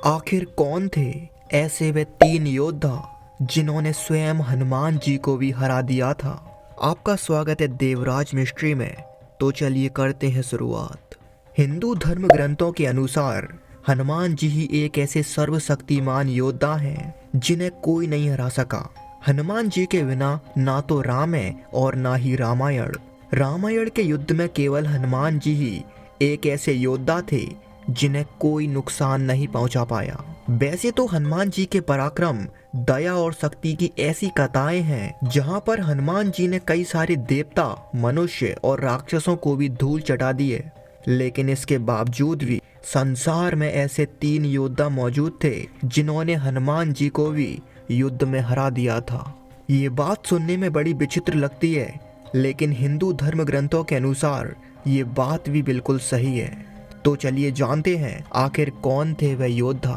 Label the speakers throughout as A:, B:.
A: आखिर कौन थे ऐसे वे तीन योद्धा जिन्होंने स्वयं हनुमान जी को भी हरा दिया था। आपका स्वागत है देवराज मिस्ट्री में। तो चलिए करते हैं शुरुआत। हिंदू धर्म ग्रंथों के अनुसार हनुमान जी ही एक ऐसे सर्वशक्तिमान योद्धा हैं जिन्हें कोई नहीं हरा सका। हनुमान जी के बिना ना तो राम है और ना ही रामायण के युद्ध में केवल हनुमान जी ही एक ऐसे योद्धा थे जिन्हें कोई नुकसान नहीं पहुंचा पाया। वैसे तो हनुमान जी के पराक्रम, दया और शक्ति की ऐसी कथाएं हैं जहां पर हनुमान जी ने कई सारे देवता, मनुष्य और राक्षसों को भी धूल चटा दी है, लेकिन इसके बावजूद भी संसार में ऐसे तीन योद्धा मौजूद थे जिन्होंने हनुमान जी को भी युद्ध में हरा दिया था। ये बात सुनने में बड़ी विचित्र लगती है, लेकिन हिंदू धर्म ग्रंथों के अनुसार ये बात भी बिल्कुल सही है। तो चलिए जानते हैं आखिर कौन थे वह योद्धा।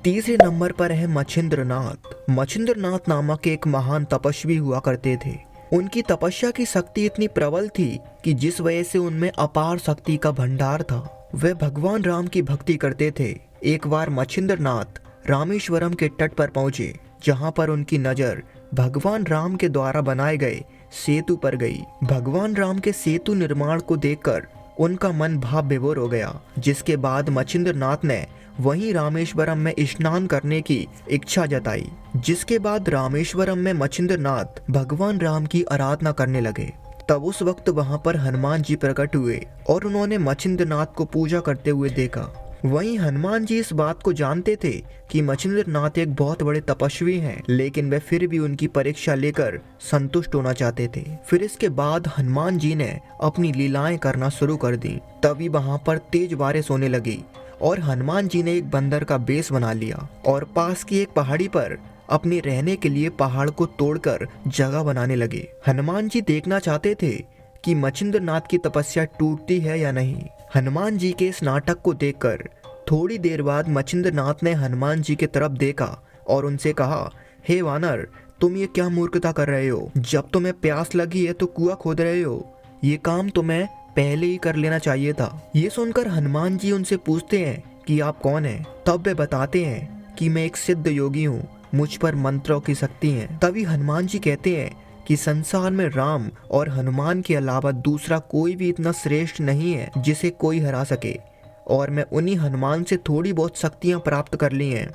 A: तीसरे नंबर पर है मच्छिंद्रनाथ। मच्छिंद्रनाथ नामक एक महान तपस्वी हुआ करते थे। उनकी तपस्या की शक्ति इतनी प्रबल थी कि जिस वजह से उनमें अपार शक्ति का भंडार था। वे भगवान राम की भक्ति करते थे। एक बार मच्छिंद्रनाथ रामेश्वरम के तट पर पहुंचे, जहां पर उनकी नजर भगवान राम के द्वारा बनाए गए सेतु पर गई। भगवान राम के सेतु निर्माण को देखकर उनका मन भाव विभोर हो गया, जिसके बाद मच्छिंद्रनाथ ने वहीं रामेश्वरम में स्नान करने की इच्छा जताई। जिसके बाद रामेश्वरम में मच्छिंद्रनाथ भगवान राम की आराधना करने लगे। तब उस वक्त वहां पर हनुमान जी प्रकट हुए और उन्होंने मच्छिंद्रनाथ को पूजा करते हुए देखा। वहीं हनुमान जी इस बात को जानते थे कि मच्छिंद्रनाथ एक बहुत बड़े तपस्वी हैं, लेकिन वे फिर भी उनकी परीक्षा लेकर संतुष्ट होना चाहते थे। फिर इसके बाद हनुमान जी ने अपनी लीलाएं करना शुरू कर दी। तभी वहां पर तेज बारिश होने लगी और हनुमान जी ने एक बंदर का बेस बना लिया और पास की एक पहाड़ी पर अपने रहने के लिए पहाड़ को तोड़कर जगह बनाने लगे। हनुमान जी देखना चाहते थे कि मच्छिंद्रनाथ की तपस्या टूटती है या नहीं। हनुमान जी के इस नाटक को देखकर थोड़ी देर बाद मच्छिंद्रनाथ ने हनुमान जी की तरफ देखा और उनसे कहा, हे वानर, तुम ये क्या मूर्खता कर रहे हो? जब तुम्हें प्यास लगी है तो कुआं खोद रहे हो। ये काम तुम्हें पहले ही कर लेना चाहिए था। ये सुनकर हनुमान जी उनसे पूछते हैं कि आप कौन हैं? तब वे बताते हैं कि मैं एक सिद्ध योगी हूँ, मुझ पर मंत्रों की शक्ति है। तभी हनुमान जी कहते हैं कि संसार में राम और हनुमान के अलावा दूसरा कोई भी इतना श्रेष्ठ नहीं है जिसे कोई हरा सके, और मैं उन्हीं हनुमान से थोड़ी बहुत शक्तियां प्राप्त कर ली हैं।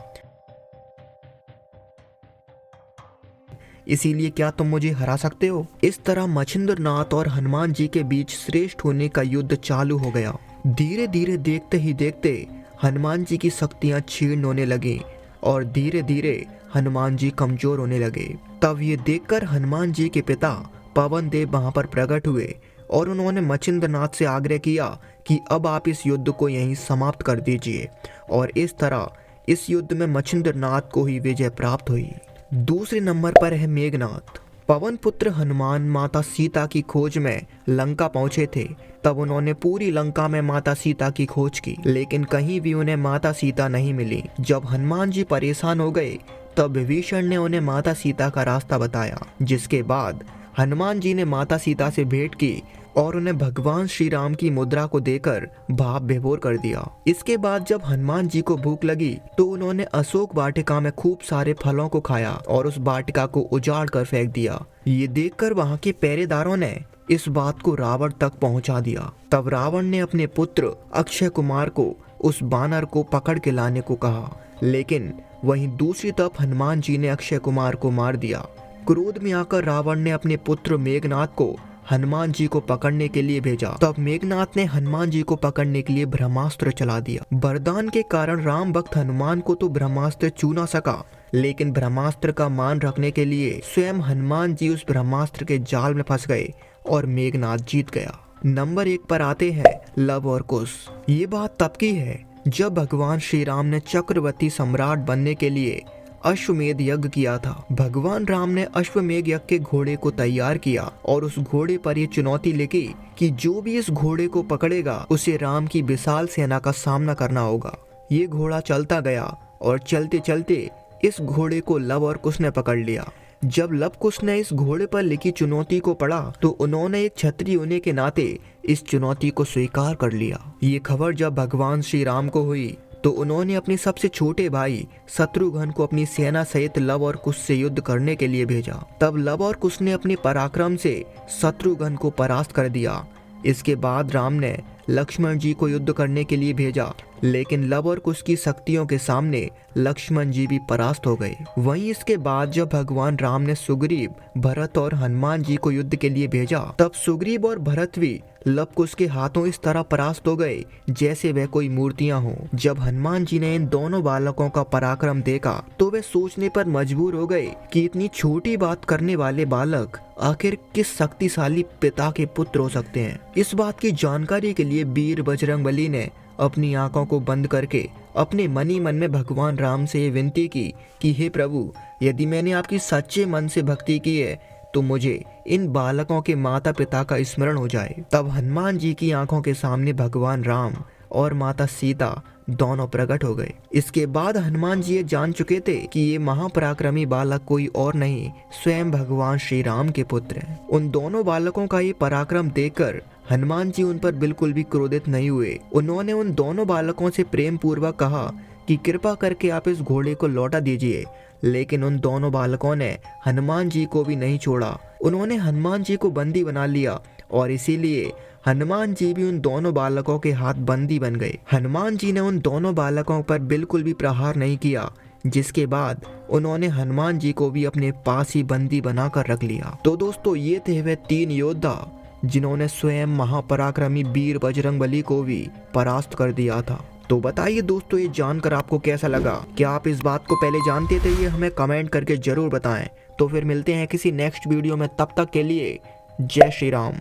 A: इसीलिए क्या तुम मुझे हरा सकते हो? इस तरह मच्छिंद्रनाथ और हनुमान जी के बीच श्रेष्ठ होने का युद्ध चालू हो गया। धीरे धीरे देखते ही देखते हनुमान जी की शक्तियां क्षीण होने लगी और धीरे धीरे हनुमान जी कमजोर होने लगे। तब ये देखकर हनुमान जी के पिता पवन देव वहां पर प्रकट हुए और उन्होंने मच्छिंद्रनाथ से आग्रह किया कि अब आप इस युद्ध को यहीं समाप्त कर दीजिए। और इस तरह इस युद्ध में मच्छिंद्रनाथ को ही विजय प्राप्त हुई। दूसरे नंबर पर है मेघनाथ। पवन पुत्र हनुमान माता सीता की खोज में लंका पहुंचे थे। तब उन्होंने पूरी लंका में माता सीता की खोज की, लेकिन कहीं भी उन्हें माता सीता नहीं मिली। जब हनुमान जी परेशान हो गए तब विभीषण ने उन्हें माता सीता का रास्ता बताया। जिसके बाद हनुमान जी ने माता सीता से भेंट की और उन्हें भगवान श्री राम की मुद्रा को देकर भाव विभोर कर दिया। इसके बाद जब हनुमान जी को भूख लगी तो उन्होंने अशोक वाटिका में खूब सारे फलों को खाया और उस वाटिका को उजाड़ कर फेंक दिया। ये देखकर वहां के पहरेदारों ने इस बात को रावण तक पहुंचा दिया। तब रावण ने अपने पुत्र अक्षय कुमार को उस बानर को पकड़ के लाने को कहा, लेकिन वहीं दूसरी तरफ हनुमान जी ने अक्षय कुमार को मार दिया। क्रोध में आकर रावण ने अपने पुत्र मेघनाथ को हनुमान जी को पकड़ने के लिए भेजा। तब मेघनाथ ने हनुमान जी को पकड़ने के लिए ब्रह्मास्त्र चला दिया। वरदान के कारण राम भक्त हनुमान को तो ब्रह्मास्त्र छू ना सका, लेकिन ब्रह्मास्त्र का मान रखने के लिए स्वयं हनुमान जी उस ब्रह्मास्त्र के जाल में फंस गए और मेघनाथ जीत गया। नंबर 1 पर आते हैं लव और कुश। ये बात तब की है जब भगवान श्री राम ने चक्रवर्ती सम्राट बनने के लिए अश्वमेध यज्ञ किया था। भगवान राम ने अश्वमेध यज्ञ के घोड़े को तैयार किया और उस घोड़े पर ये चुनौती लिखी कि जो भी इस घोड़े को पकड़ेगा उसे राम की विशाल सेना का सामना करना होगा। ये घोड़ा चलता गया और चलते चलते इस घोड़े को लव और कुश ने पकड़ लिया। जब लव कुश ने इस घोड़े पर लिखी चुनौती को पढ़ा तो उन्होंने एक क्षत्रिय होने के नाते इस चुनौती को स्वीकार कर लिया। ये खबर जब भगवान श्री राम को हुई तो उन्होंने अपने सबसे छोटे भाई शत्रुघ्न को अपनी सेना सहित लव और कुश से युद्ध करने के लिए भेजा। तब लव और कुश ने अपने पराक्रम से शत्रुघ्न को परास्त कर दिया। इसके बाद राम ने लक्ष्मण जी को युद्ध करने के लिए भेजा, लेकिन लव और कुश की शक्तियों के सामने लक्ष्मण जी भी परास्त हो गए। वहीं इसके बाद जब भगवान राम ने सुग्रीव, भरत और हनुमान जी को युद्ध के लिए भेजा, तब सुग्रीव और भरत भी लव कुश के हाथों इस तरह परास्त हो गए जैसे वह कोई मूर्तियां हों। जब हनुमान जी ने इन दोनों बालकों का पराक्रम देखा तो वे सोचने पर मजबूर हो गए कि इतनी छोटी बात करने वाले बालक आखिर किस शक्तिशाली पिता के पुत्र हो सकते हैं। इस बात की जानकारी के लिए वीर बजरंगबली ने अपनी आंखों को बंद करके अपने मन ही मन में भगवान राम से ये विनती की कि हे प्रभु, यदि मैंने आपकी सच्चे मन से भक्ति की है तो मुझे इन बालकों के माता पिता का स्मरण हो जाए। तब हनुमान जी की आंखों के सामने भगवान राम और माता सीता दोनों प्रकट हो गए। इसके बाद हनुमान जी ये जान चुके थे कि ये महापराक्रमी बालक कोई और नहीं, स्वयं भगवान श्री राम के पुत्र हैं। उन दोनों बालकों का ये पराक्रम देखकर हनुमान जी उन पर बिल्कुल भी क्रोधित नहीं हुए। उन्होंने उन दोनों बालकों से प्रेम पूर्वक कहा कि कृपा करके आप इस घोड़े को लौटा दीजिए, लेकिन उन दोनों बालकों ने हनुमान जी को भी नहीं छोड़ा। उन्होंने हनुमान जी को बंदी बना लिया और इसीलिए हनुमान जी भी उन दोनों बालकों के हाथ बंदी बन गए। हनुमान जी ने उन दोनों बालकों पर बिल्कुल भी प्रहार नहीं किया, जिसके बाद उन्होंने हनुमान जी को भी अपने पास ही बंदी बनाकर रख लिया। तो दोस्तों, ये थे वे 3 योद्धा जिन्होंने स्वयं महापराक्रमी वीर बजरंगबली को भी परास्त कर दिया था। तो बताइए दोस्तों, ये जानकर आपको कैसा लगा? क्या आप इस बात को पहले जानते थे? ये हमें कमेंट करके जरूर बताएं। तो फिर मिलते हैं किसी नेक्स्ट वीडियो में, तब तक के लिए जय श्री राम।